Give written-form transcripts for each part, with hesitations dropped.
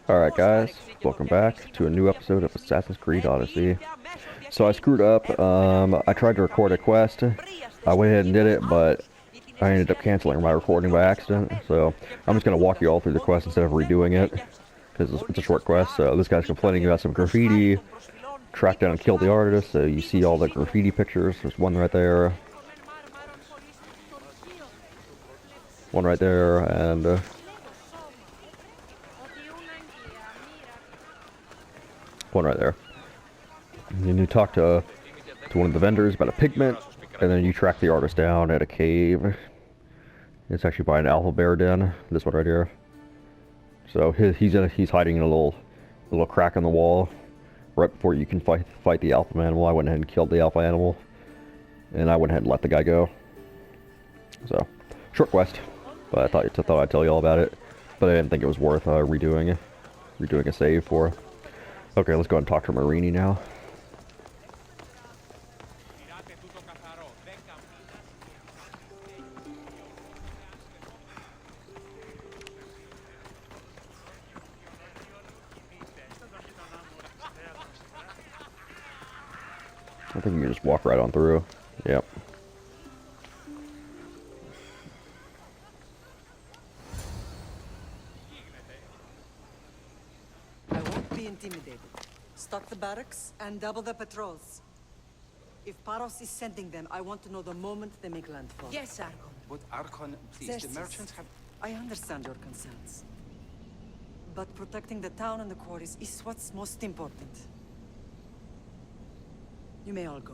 Alright guys, welcome back to a new episode of Assassin's Creed Odyssey. So I screwed up, I tried to record a quest, I went ahead and did it, but I ended up canceling my recording by accident, so I'm just going to walk you all through the quest instead of redoing it, because it's a short quest. So this guy's complaining about some graffiti, track down and kill the artist, so you see all the graffiti pictures, there's one right there, and one right there. And then you talk to one of the vendors about a pigment, and then you track the artist down at a cave. It's actually by an alpha bear den. This one right here. So he's hiding in a little crack in the wall, right before you can fight the alpha animal. I went ahead and killed the alpha animal, and I went ahead and let the guy go. So short quest, but I thought I'd tell you all about it. But I didn't think it was worth redoing a save for. Okay, let's go ahead and talk to Myrrine now. I think you can just walk right on through. Yep. I won't be intimidated. Stock the barracks and double the patrols. If Paros is sending them, I want to know the moment they make landfall. Yes, Archon. But Archon, please, the merchants have... I understand your concerns. But protecting the town and the quarries is what's most important. You may all go.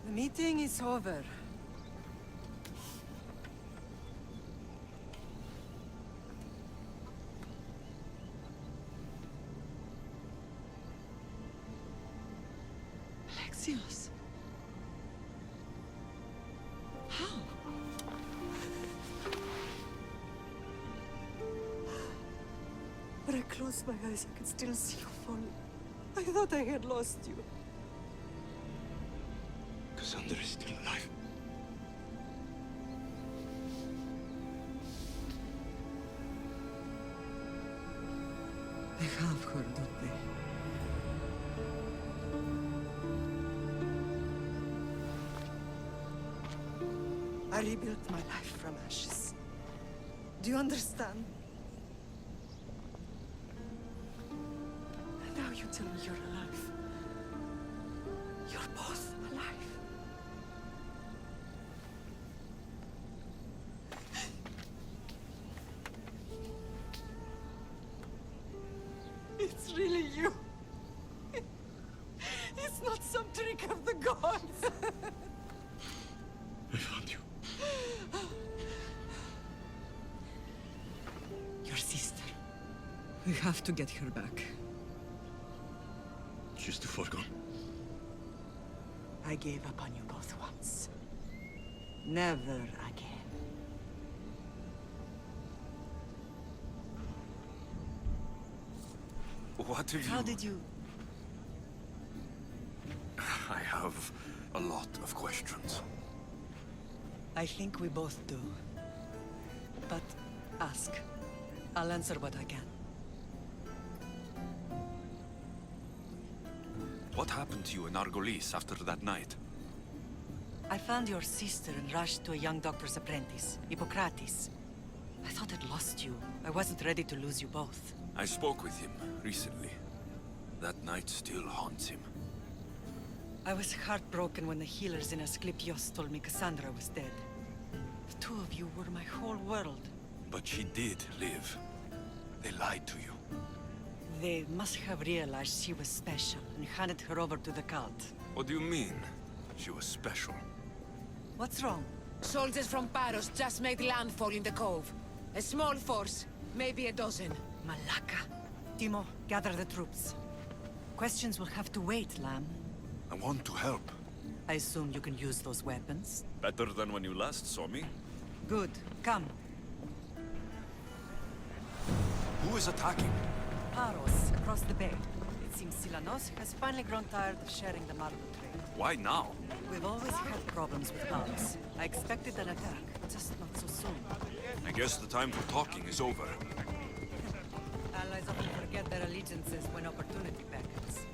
The meeting is over. Alexios. How? When I closed my eyes, I could still see you falling. I thought I had lost you. Cassandra is still alive. They have her, don't they? I rebuilt my life from ashes. Do you understand? And now you tell me you're alive. You're both alive. It's really you. It's not some trick of the gods. I found you. Your sister. We have to get her back. She's too far gone. I gave up on you both once. Never again. What have you... How did you... I have a lot of questions. I think we both do. But ask. I'll answer what I can. What happened to you in Argolis after that night? I found your sister and rushed to a young doctor's apprentice, Hippocrates. I thought I'd lost you. I wasn't ready to lose you both. I spoke with him recently. That night still haunts him. I was heartbroken when the healers in Asclepios told me Cassandra was dead. The two of you were my whole world. But she did live. They lied to you. They must have realized she was special and handed her over to the cult. What do you mean? She was special. What's wrong? Soldiers from Paros just made landfall in the cove. A small force, maybe a dozen. Malaka. Timo, gather the troops. Questions will have to wait, Lamb. I want to help. I assume you can use those weapons. Better than when you last saw me. Good. Come. Who is attacking? Paros, across the bay. It seems Silanos has finally grown tired of sharing the Marlu trade. Why now? We've always had problems with Paros. I expected an attack, just not so soon. I guess the time for talking is over. Allies often forget their allegiances when opportunity beckons.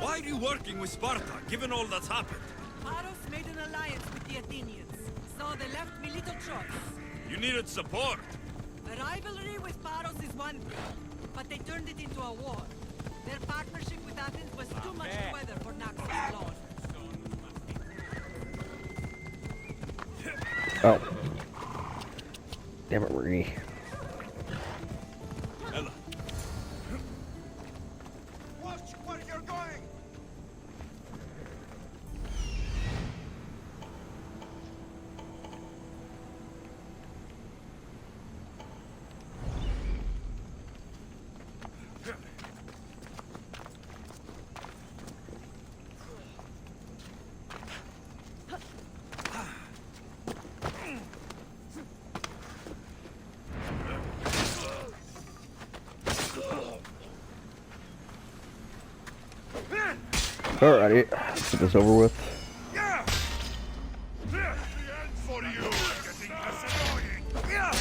Why are you working with Sparta, given all that's happened? Paros made an alliance with the Athenians, so they left me little choice. You needed support. A rivalry with Paros is one thing, but they turned it into a war. Their partnership with Athens was too much to weather for Naxos alone. Oh. Damn it, Myrrine. Ella. Watch where you're going! Alrighty, let's get this over with. Yeah! The end for you! Getting less annoying! Yeah!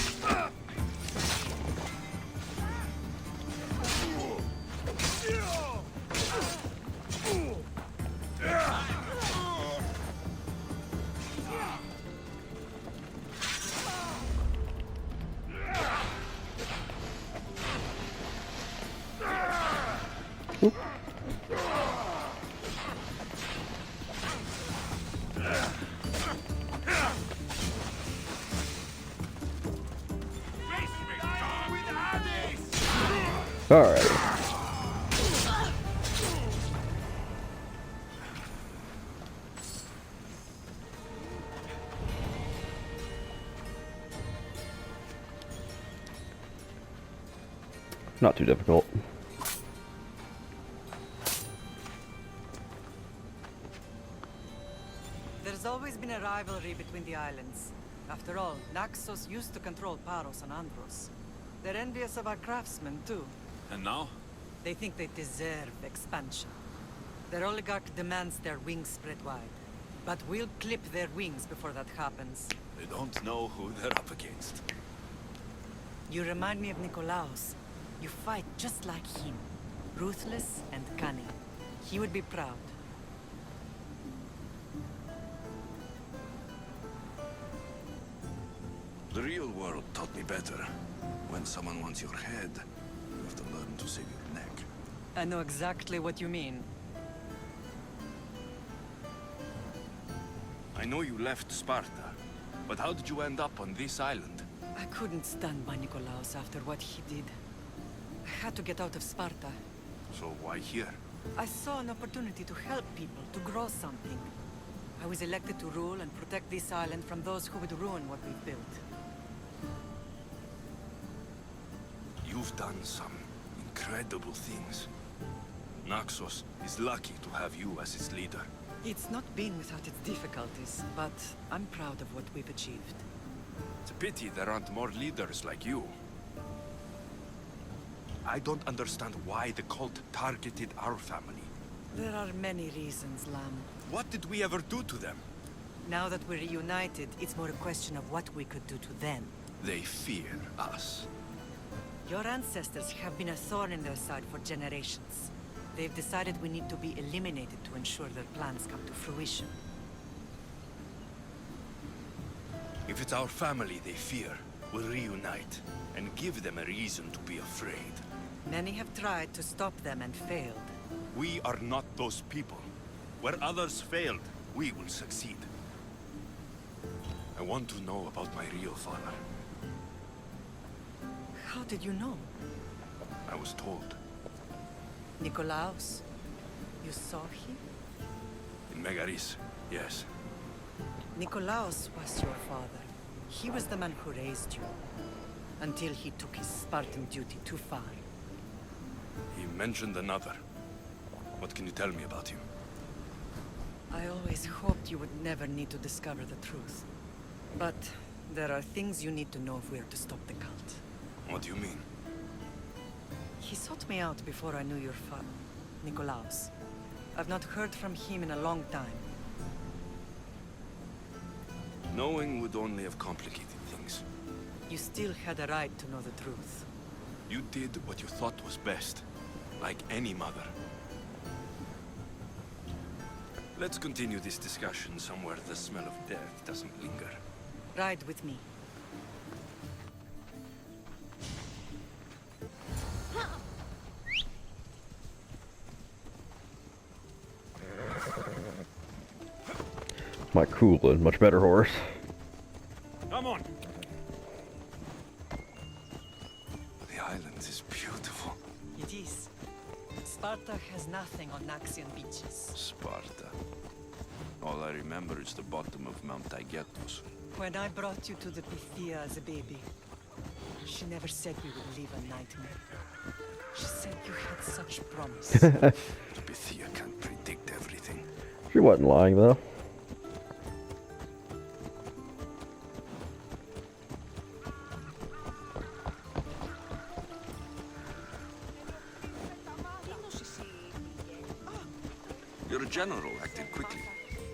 Alright. Not too difficult. There's always been a rivalry between the islands. After all, Naxos used to control Paros and Andros. They're envious of our craftsmen, too. And now? They think they deserve expansion. Their oligarch demands their wings spread wide. But we'll clip their wings before that happens. They don't know who they're up against. You remind me of Nikolaos. You fight just like him. Ruthless and cunning. He would be proud. The real world taught me better. When someone wants your head, you have to learn to save your neck. I know exactly what you mean. I know you left Sparta, but how did you end up on this island? I couldn't stand by Nikolaos after what he did. I had to get out of Sparta. So why here? I saw an opportunity to help people, to grow something. I was elected to rule and protect this island from those who would ruin what we've built. You've done some incredible things. Naxos is lucky to have you as its leader. It's not been without its difficulties, but I'm proud of what we've achieved. It's a pity there aren't more leaders like you. I don't understand why the cult targeted our family. There are many reasons, Lamb. What did we ever do to them? Now that we're reunited, it's more a question of what we could do to them. They fear us. Your ancestors have been a thorn in their side for generations. They've decided we need to be eliminated to ensure their plans come to fruition. If it's our family they fear, we'll reunite and give them a reason to be afraid. Many have tried to stop them and failed. We are not those people. Where others failed, we will succeed. I want to know about my real father. How did you know? I was told. Nikolaos? You saw him? In Megaris, yes. Nikolaos was your father. He was the man who raised you. Until he took his Spartan duty too far. He mentioned another. What can you tell me about him? I always hoped you would never need to discover the truth. But there are things you need to know if we are to stop the cult. What do you mean? He sought me out before I knew your father, Nikolaos. I've not heard from him in a long time. Knowing would only have complicated things. You still had a right to know the truth. You did what you thought was best, like any mother. Let's continue this discussion somewhere the smell of death doesn't linger. Ride with me. My cool and much better horse. Come on. The island is beautiful. It is. Sparta has nothing on Naxian beaches. Sparta. All I remember is the bottom of Mount Taygetus. When I brought you to the Pythia as a baby, she never said we would live a nightmare. She said you had such promise. Pythia can't predict everything. She wasn't lying though. Your general acted quickly,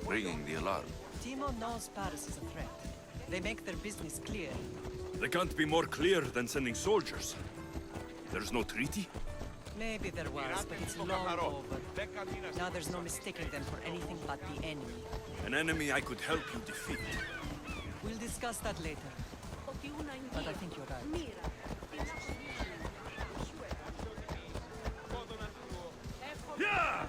ringing the alarm. Timo knows Paris is a threat. They make their business clear. They can't be more clear than sending soldiers. There's no treaty? Maybe there was, but it's long over. Now there's no mistaking them for anything but the enemy. An enemy I could help you defeat. We'll discuss that later. But I think you're right. Yeah!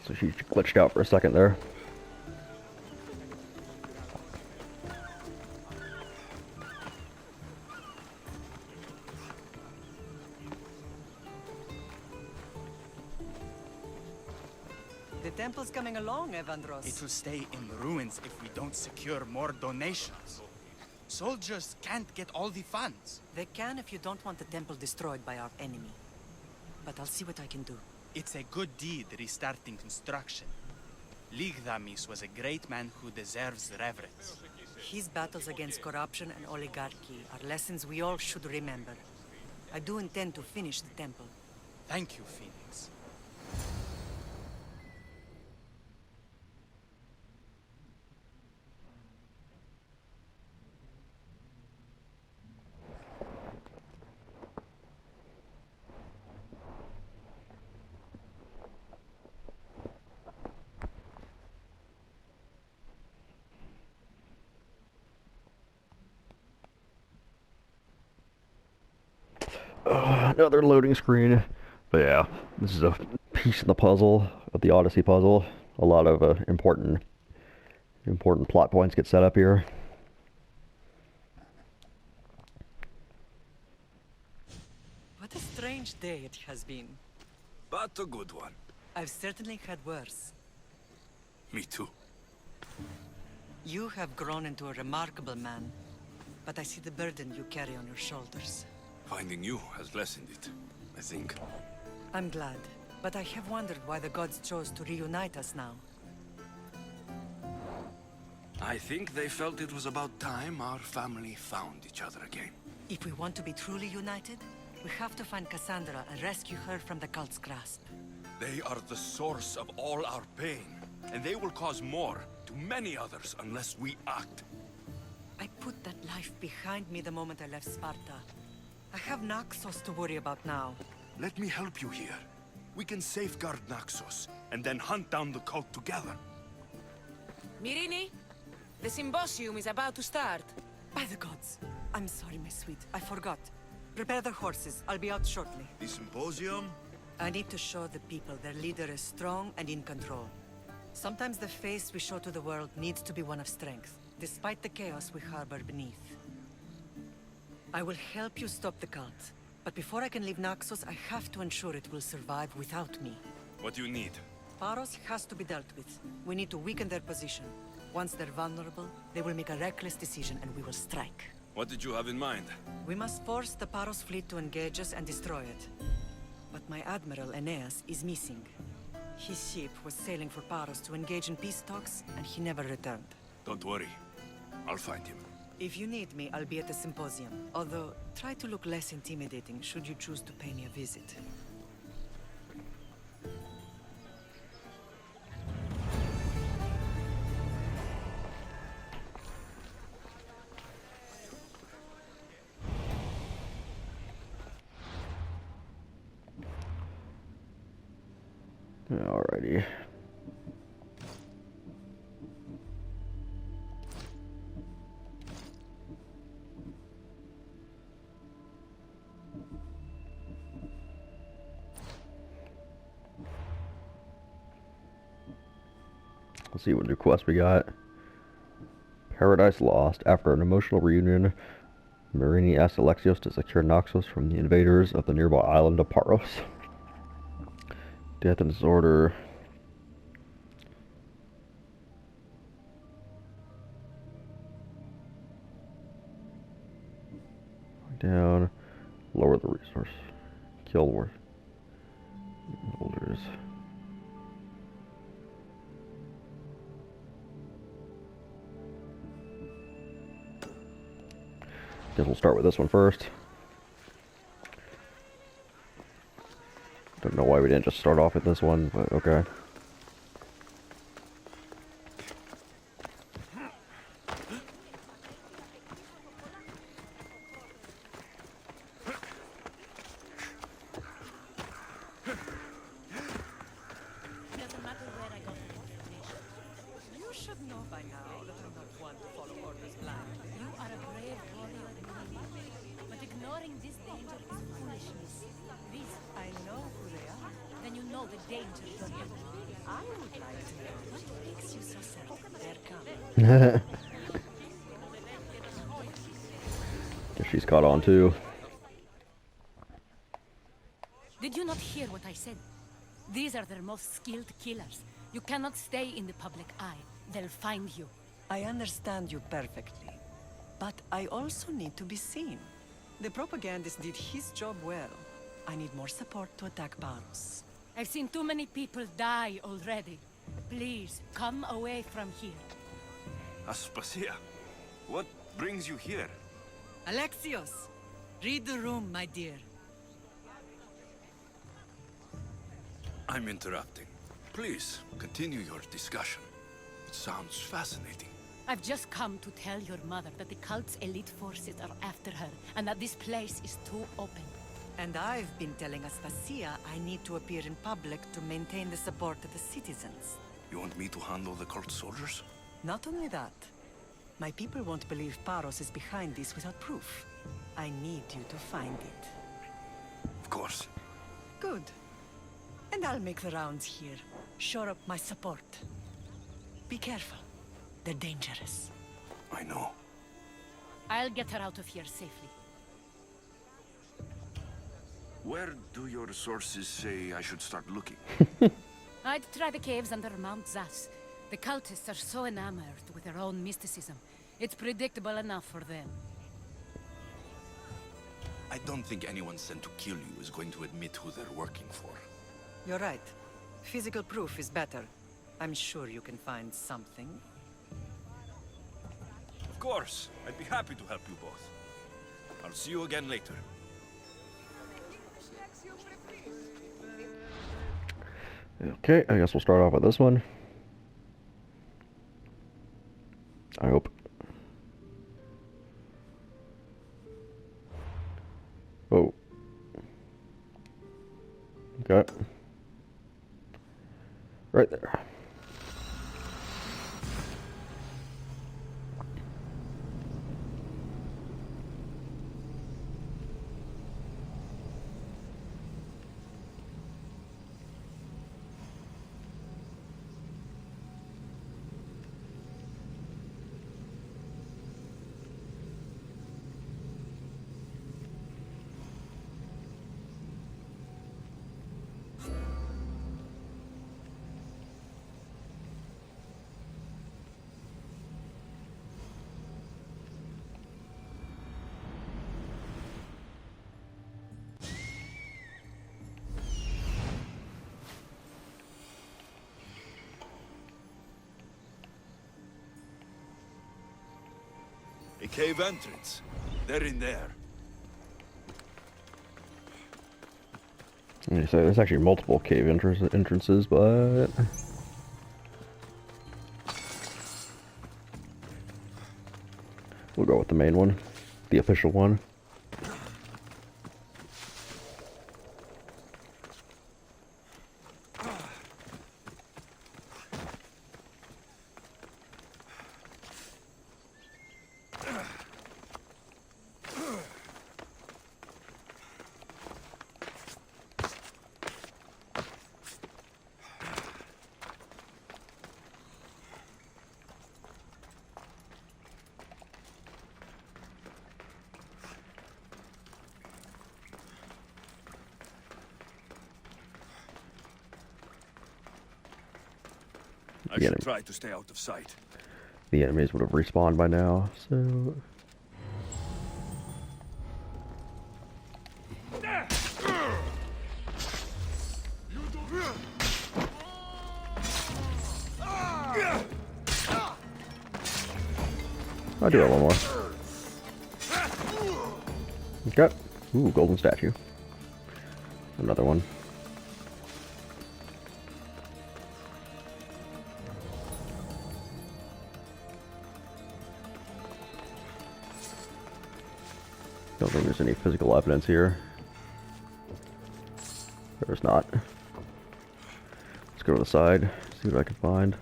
So she glitched out for a second there. The temple's coming along, Evandros. It will stay in ruins if we don't secure more donations. Soldiers can't get all the funds. They can if you don't want the temple destroyed by our enemy. But I'll see what I can do. It's a good deed restarting construction. Ligdamis was a great man who deserves reverence. His battles against corruption and oligarchy are lessons we all should remember. I do intend to finish the temple. Thank you, Phoenix. Another loading screen. But yeah, this is a piece in the puzzle of the Odyssey puzzle. A lot of important plot points get set up here. What a strange day it has been. But a good one. I've certainly had worse. Me too. You have grown into a remarkable man, but I see the burden you carry on your shoulders. Finding you has lessened it, I think. I'm glad, but I have wondered why the gods chose to reunite us now. I think they felt it was about time our family found each other again. If we want to be truly united, we have to find Cassandra and rescue her from the cult's grasp. They are the source of all our pain, and they will cause more to many others unless we act. I put that life behind me the moment I left Sparta. I have Naxos to worry about now. Let me help you here. We can safeguard Naxos, and then hunt down the cult together. Myrrine, the symposium is about to start. By the gods, I'm sorry, my sweet. I forgot. Prepare the horses. I'll be out shortly. The symposium? I need to show the people their leader is strong and in control. Sometimes the face we show to the world needs to be one of strength, despite the chaos we harbor beneath. I will help you stop the cult, but before I can leave Naxos, I have to ensure it will survive without me. What do you need? Paros has to be dealt with. We need to weaken their position. Once they're vulnerable, they will make a reckless decision and we will strike. What did you have in mind? We must force the Paros fleet to engage us and destroy it. But my admiral, Aeneas, is missing. His ship was sailing for Paros to engage in peace talks, and he never returned. Don't worry. I'll find him. If you need me, I'll be at the symposium. Although, try to look less intimidating should you choose to pay me a visit. Alrighty. Let's see what new quest we got. Paradise Lost. After an emotional reunion, Myrrine asks Alexios to secure Naxos from the invaders of the nearby island of Paros. Death and disorder. Down. Lower the resource. Kill worth. Holders. Guess we'll start with this one first. Don't know why we didn't just start off with this one, but okay. Doesn't matter where I got the information. You should know by now that I'm not one to follow orders blindly. You are a brave warrior, but ignoring this danger is foolishness. This, I know who they are. then you know the danger you're in. I would like to know what makes you so certain they're coming. Guess she's caught on too. Did you not hear what I said? These are their most skilled killers. You cannot stay in the public eye. They'll find you. I understand you perfectly, but I also need to be seen. The propagandist did his job well. I need more support to attack Paros. I've seen too many people die already. Please, come away from here. Aspasia, what brings you here? Alexios, read the room, my dear. I'm interrupting. Please, continue your discussion. It sounds fascinating. I've just come to tell your mother that the cult's elite forces are after her, and that this place is too open. And I've been telling Aspasia I need to appear in public to maintain the support of the citizens. You want me to handle the cult soldiers? Not only that, my people won't believe Paros is behind this without proof. I need you to find it. Of course. Good. And I'll make the rounds here. Shore up my support. Be careful. They're dangerous. I know. I'll get her out of here safely. Where do your sources say I should start looking? I'd try the caves under Mount Zas. The cultists are so enamored with their own mysticism. It's predictable enough for them. I don't think anyone sent to kill you is going to admit who they're working for. You're right. Physical proof is better. I'm sure you can find something. Of course. I'd be happy to help you both. I'll see you again later. Okay, I guess we'll start off with this one. I hope. Oh. Okay. Right there. Cave entrance. They're in there. And you say there's actually multiple cave entrances, but we'll go with the main one, the official one. I should try to stay out of sight. The enemies would have respawned by now, so... I'll do it one more. Okay. Ooh, golden statue. Another one. Don't think there's any physical evidence here. There's not. Let's go to the side, see what I can find.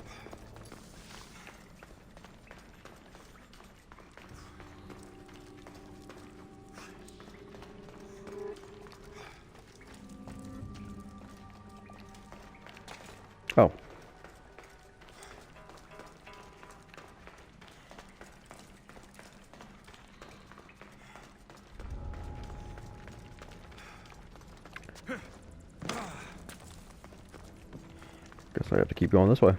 Oh. Guess I have to keep going this way.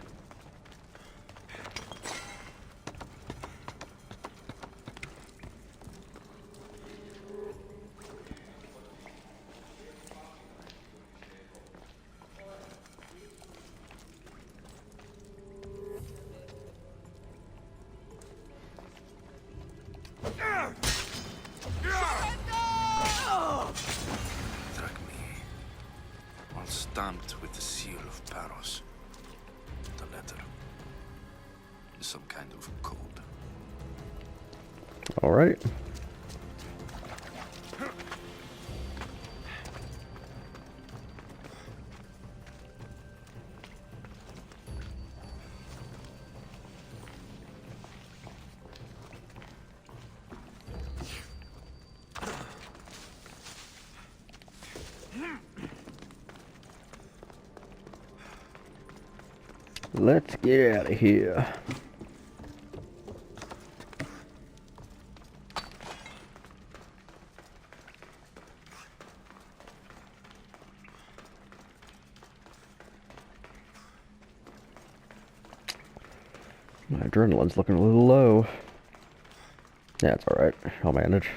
Struck me. All stamped with the seal of Paros. The letter is some kind of code. All right. Let's get out of here. My adrenaline's looking a little low. Yeah, it's alright. I'll manage.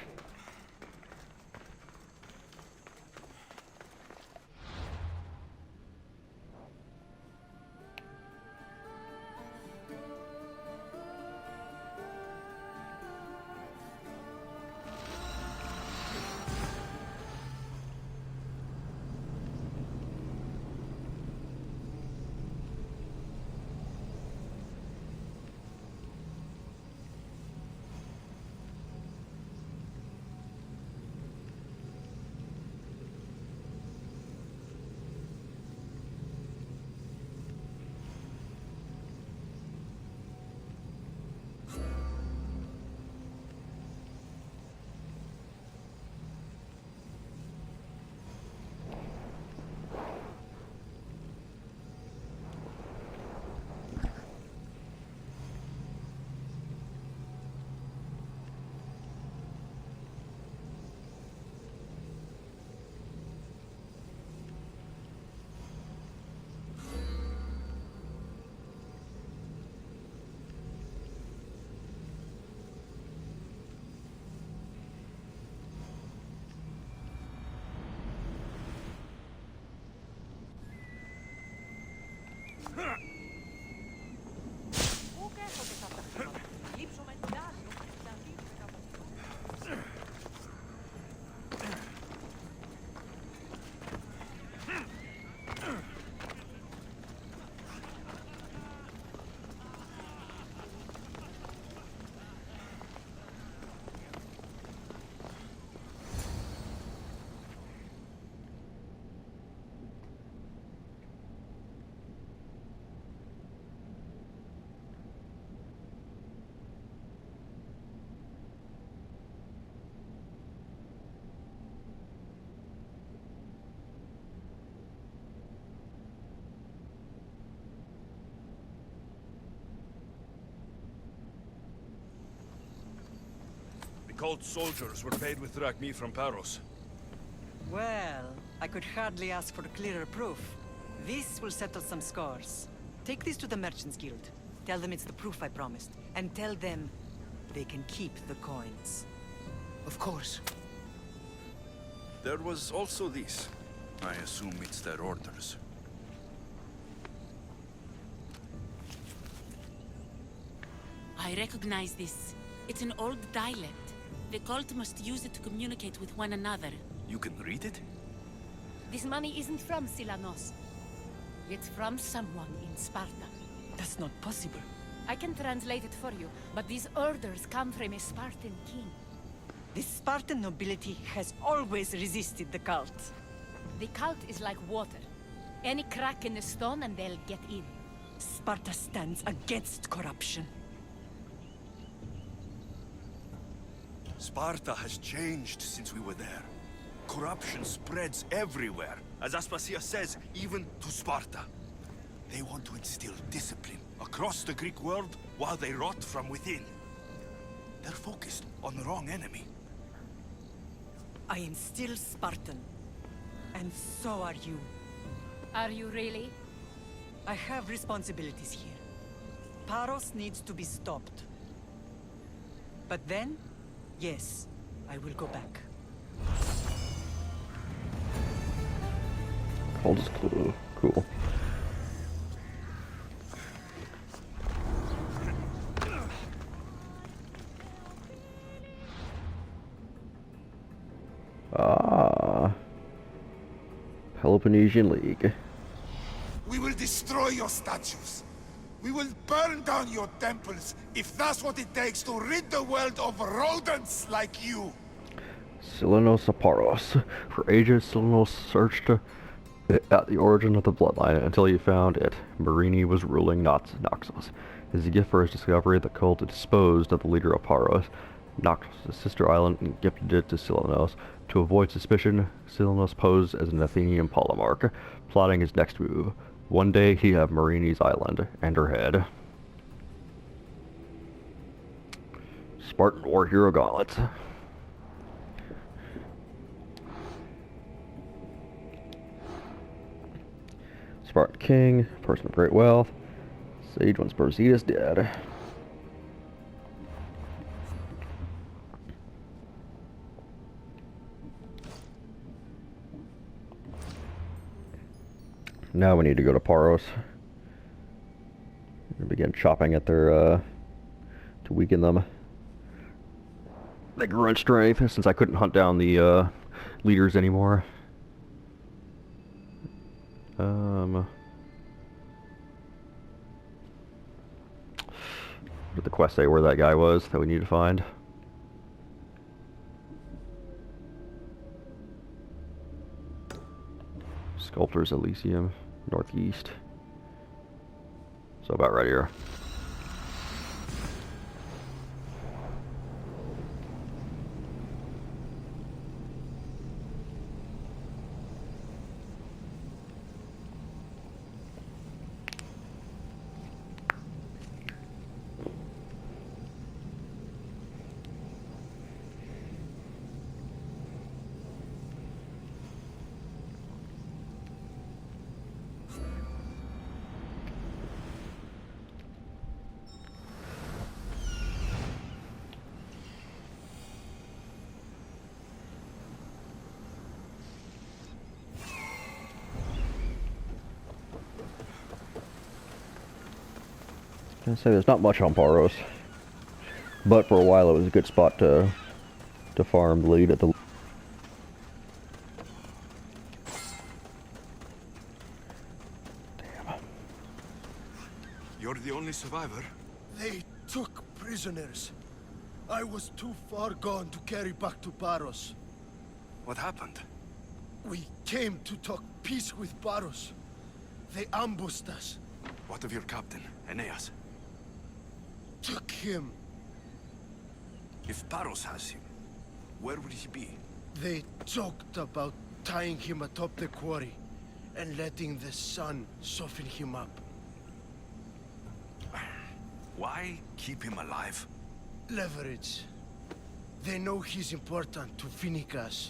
cult soldiers were paid with drachmi from Paros. Well, I could hardly ask for clearer proof. This will settle some scores. Take this to the Merchants Guild. Tell them it's the proof I promised. And tell them they can keep the coins. Of course. There was also this. I assume it's their orders. I recognize this. It's an old dialect. The cult must use it to communicate with one another. You can read it? This money isn't from Silanos. It's from someone in Sparta. That's not possible. I can translate it for you, but these orders come from a Spartan king. The Spartan nobility has always resisted the cult. The cult is like water. Any crack in the stone and they'll get in. Sparta stands against corruption. Sparta has changed since we were there. Corruption spreads everywhere. As Aspasia says, even to Sparta. They want to instill discipline across the Greek world while they rot from within. They're focused on the wrong enemy. I am still Spartan. And so are you. Are you really? I have responsibilities here. Paros needs to be stopped. But then, yes, I will go back. Coldest clue. Cool. Peloponnesian League. We will destroy your statues. We will burn down your temples if that's what it takes to rid the world of rodents like you. Silanos Aparos. For ages, Silanos searched at the origin of the bloodline until he found it. Myrrine was ruling Naxos. As a gift for his discovery, the cult disposed of the leader of Paros, Naxos' sister island, and gifted it to Silanos. To avoid suspicion, Silanos posed as an Athenian polemarch, plotting his next move. One day he'd have Myrrine's island and her head. Spartan War Hero Gauntlets. Spartan King, person of great wealth. Sage once Perseus dead. Now we need to go to Paros and begin chopping at their, to weaken them. They grew in strength since I couldn't hunt down the, leaders anymore. What did the quest say where that guy was that we need to find? Sculptor's Elysium, northeast. So about right here. I say there's not much on Paros, but for a while it was a good spot to farm the lead at the. Damn. You're the only survivor? They took prisoners. I was too far gone to carry back to Paros. What happened? We came to talk peace with Paros. They ambushed us. What of your captain, Aeneas? Took him. If Paros has him, where would he be? They joked about tying him atop the quarry and letting the sun soften him up. Why keep him alive? Leverage. They know he's important to Finicas.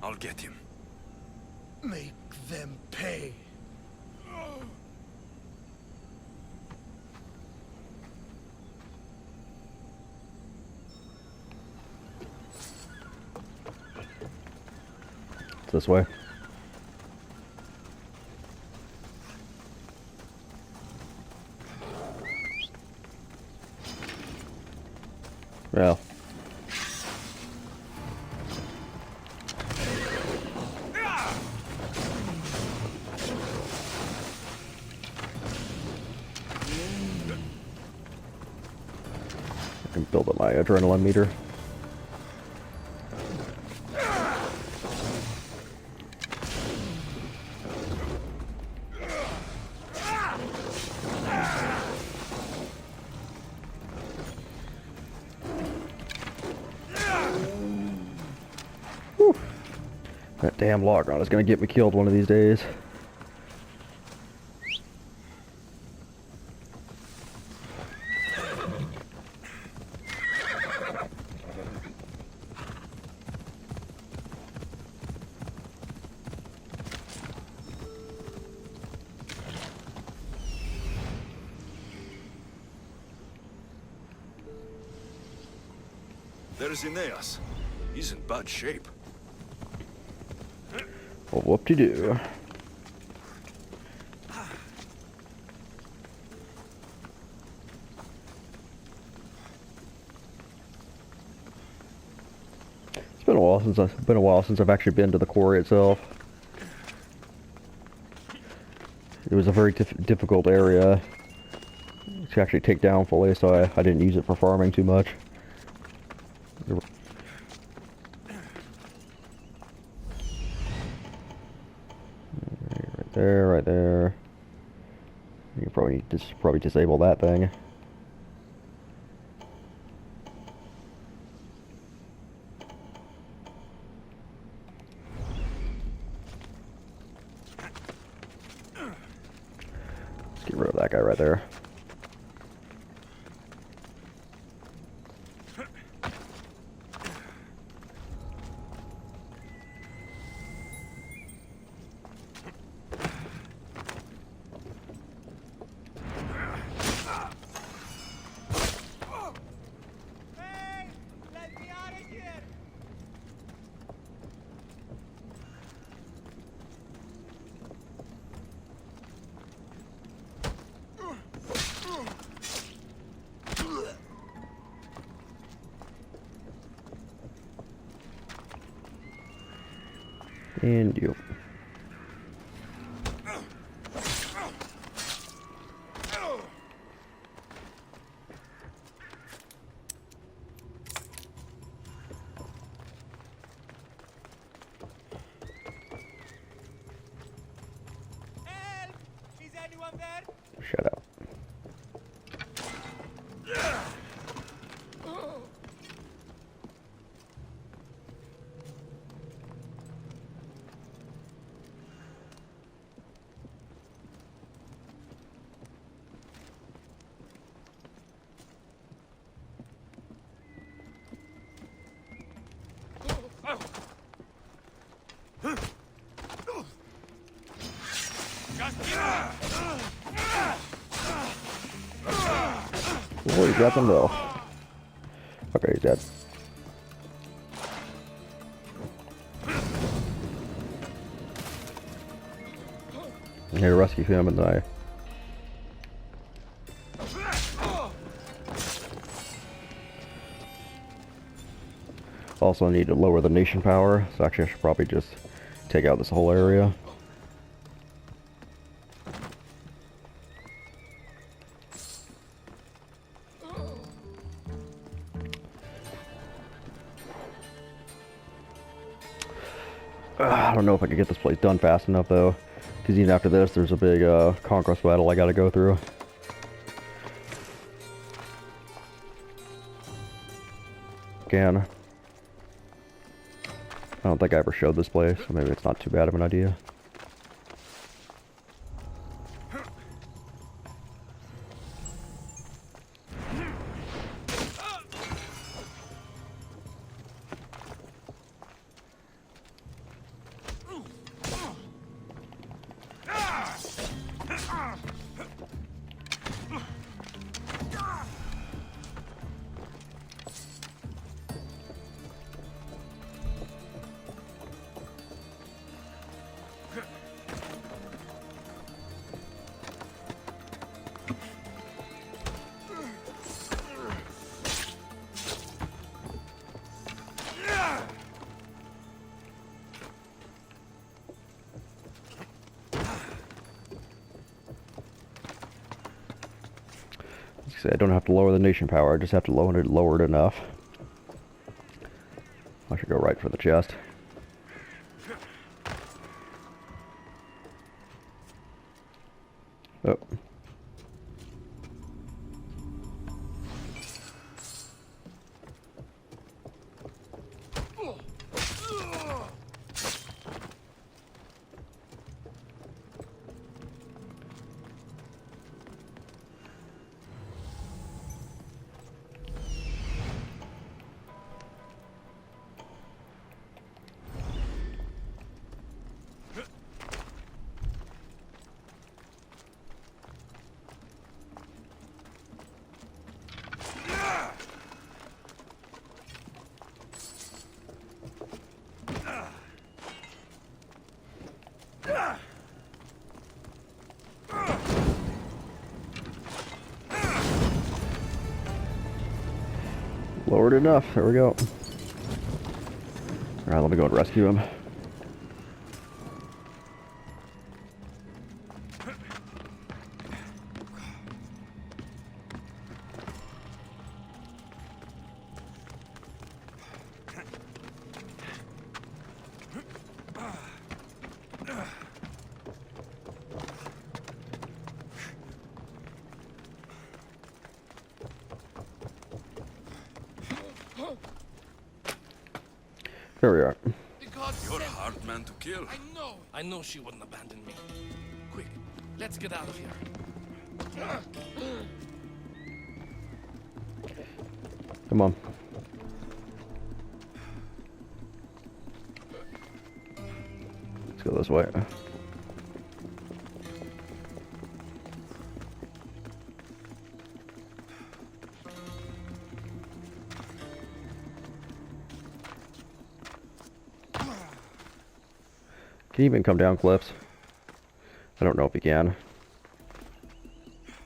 I'll get him. Make them pay. It's this way. Well. I can build up my adrenaline meter. Whew. That damn logron is gonna get me killed one of these days. There's Aeneas. He's in bad shape. Well, whoop-de-doo. It's been a while since I've actually been to the quarry itself. It was a very difficult area to actually take down fully, so I didn't use it for farming too much. Right there. You probably need to disable that thing. Let's get rid of that guy right there. And you. Help! Is anyone there? Shut up. Oh, he got them though. Okay, he's dead. I'm here to rescue him and I. Also need to lower the nation power, so actually I should probably just take out this whole area. I don't know if I can get this place done fast enough though, because even after this there's a big conquest battle I gotta go through. Again. I don't think I ever showed this place, so maybe it's not too bad of an idea. See, I don't have to lower the nation power, I just have to lower it enough. I should go right for the chest. Oh. Lowered enough. There we go. Alright, let me go and rescue him. There we are. You're a hard man to kill. I know she wouldn't abandon me. Quick, let's get out of here. Come on. Let's go this way. Can he even come down cliffs? I don't know if he can.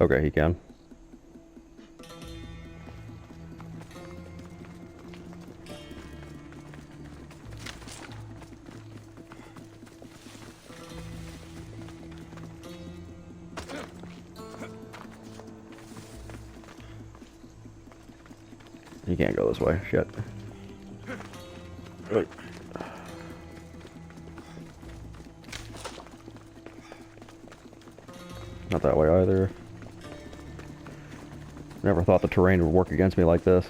Okay, he can. He can't go this way. Shit. Right. Not that way either. Never thought the terrain would work against me like this.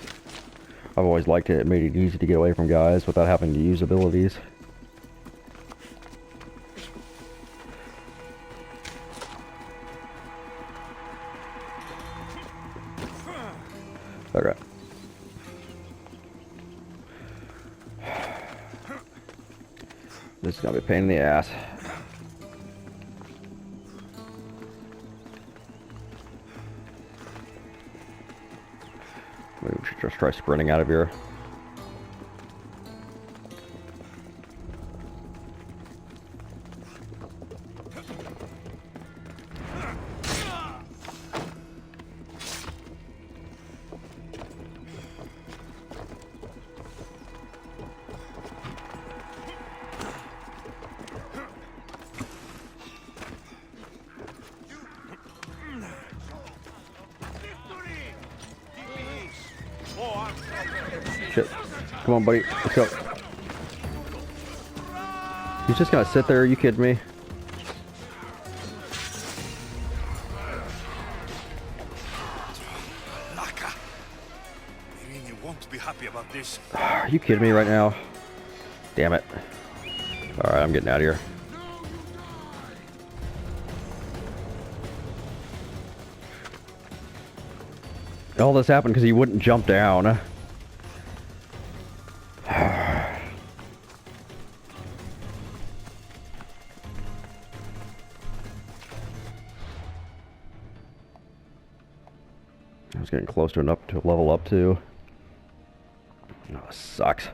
I've always liked it. It made it easy to get away from guys without having to use abilities. Okay. This is gonna be a pain in the ass. Maybe we should just try sprinting out of here. Shit. Come on, buddy. Let's go. He's just gonna sit there? Are you kidding me? Laka. Myrrine won't be happy about this. Are you kidding me right now? Damn it. Alright, I'm getting out of here. All this happened because he wouldn't jump down. I was getting close to a level up too. Oh, this sucks.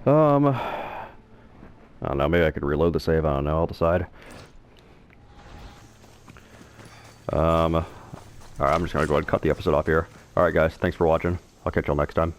I don't know, maybe I could reload the save, I don't know, I'll decide. Alright, I'm just gonna go ahead and cut the episode off here. Alright guys, thanks for watching. I'll catch y'all next time.